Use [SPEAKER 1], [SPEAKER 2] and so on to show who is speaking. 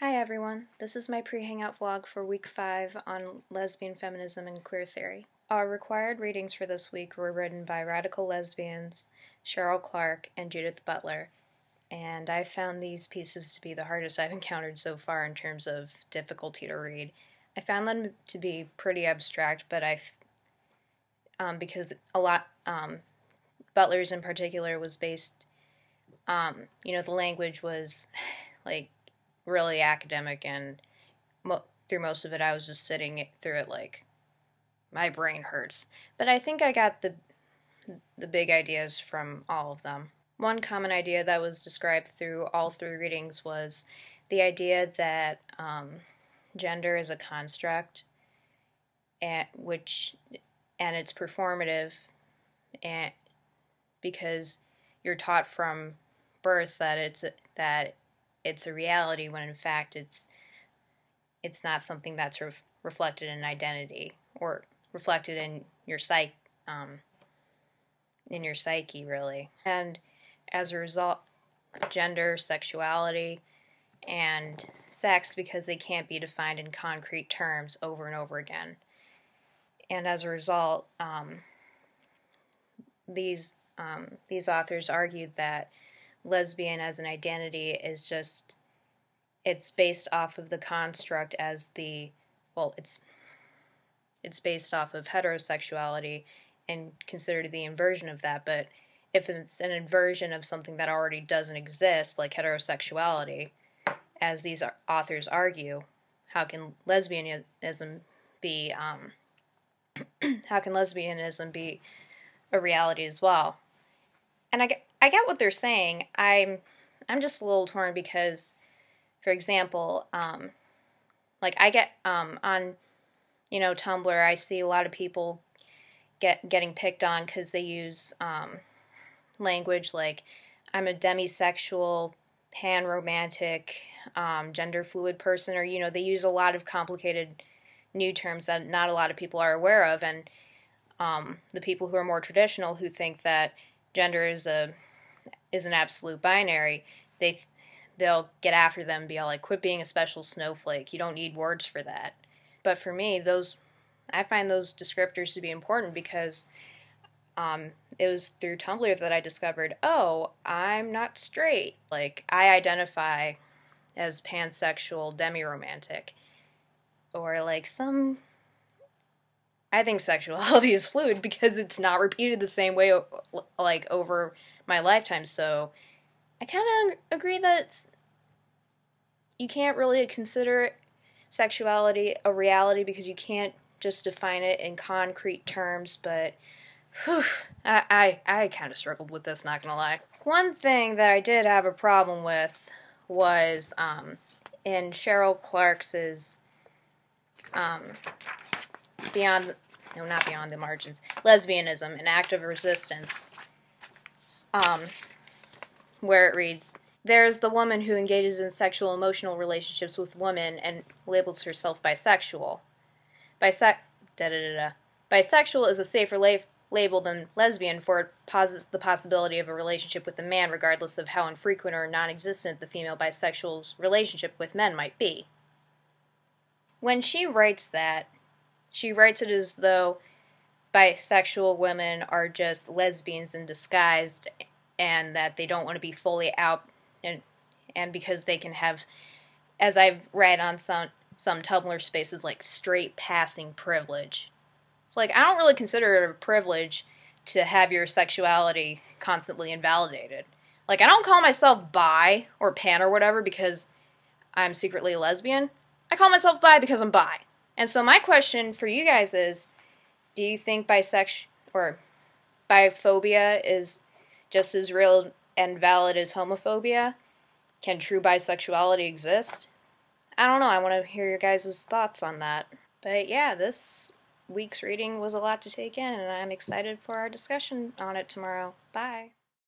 [SPEAKER 1] Hi everyone, this is my pre-hangout vlog for week 5 on lesbian feminism and queer theory. Our required readings for this week were written by radical lesbians Cheryl Clark and Judith Butler, and I found these pieces to be the hardest I've encountered so far in terms of difficulty to read. I found them to be pretty abstract, but because a lot, Butler's in particular was based, the language was like really academic, and through most of it I was just sitting through it like my brain hurts. But I think I got the big ideas from all of them. One common idea that was described through all 3 readings was the idea that gender is a construct, and it's performative, and because you're taught from birth that it's a reality, when in fact it's not something that's reflected in identity or reflected in your psyche really. And as a result, gender, sexuality, and sex, because they can't be defined in concrete terms over and over again. And as a result, these authors argued that lesbian as an identity is just, it's based off of the construct as it's based off of heterosexuality and considered the inversion of that. But if it's an inversion of something that already doesn't exist, like heterosexuality, as these authors argue, how can lesbianism be a reality as well? And I get what they're saying. I'm just a little torn because, for example, like I get on Tumblr, I see a lot of people getting picked on because they use language like I'm a demisexual, pan-romantic, gender fluid person, or they use a lot of complicated new terms that not a lot of people are aware of. And the people who are more traditional, who think that gender is an absolute binary, they'll get after them and be all like, quit being a special snowflake, you don't need words for that. But for me, I find those descriptors to be important because it was through Tumblr that I discovered, oh, I'm not straight. Like, I identify as pansexual, demi-romantic, or like I think sexuality is fluid because it's not repeated the same way like over my lifetime. So I kind of agree that you can't really consider sexuality a reality because you can't just define it in concrete terms. But I kind of struggled with this, not gonna lie. One thing that I did have a problem with was in Cheryl Clark's not Beyond the Margins, Lesbianism, an Act of Resistance, where it reads, there's the woman who engages in sexual emotional relationships with women and labels herself bisexual. Bisexual is a safer label than lesbian, for it posits the possibility of a relationship with a man regardless of how infrequent or non-existent the female bisexual's relationship with men might be. When she writes that, she writes it as though bisexual women are just lesbians in disguise, and that they don't want to be fully out, and because they can have, as I've read on some Tumblr spaces, like straight passing privilege. It's like, I don't really consider it a privilege to have your sexuality constantly invalidated. Like, I don't call myself bi or pan or whatever because I'm secretly a lesbian. I call myself bi because I'm bi. And so my question for you guys is, do you think biphobia is just as real and valid as homophobia? Can true bisexuality exist? I don't know. I want to hear your guys' thoughts on that. But yeah, this week's reading was a lot to take in, and I'm excited for our discussion on it tomorrow. Bye.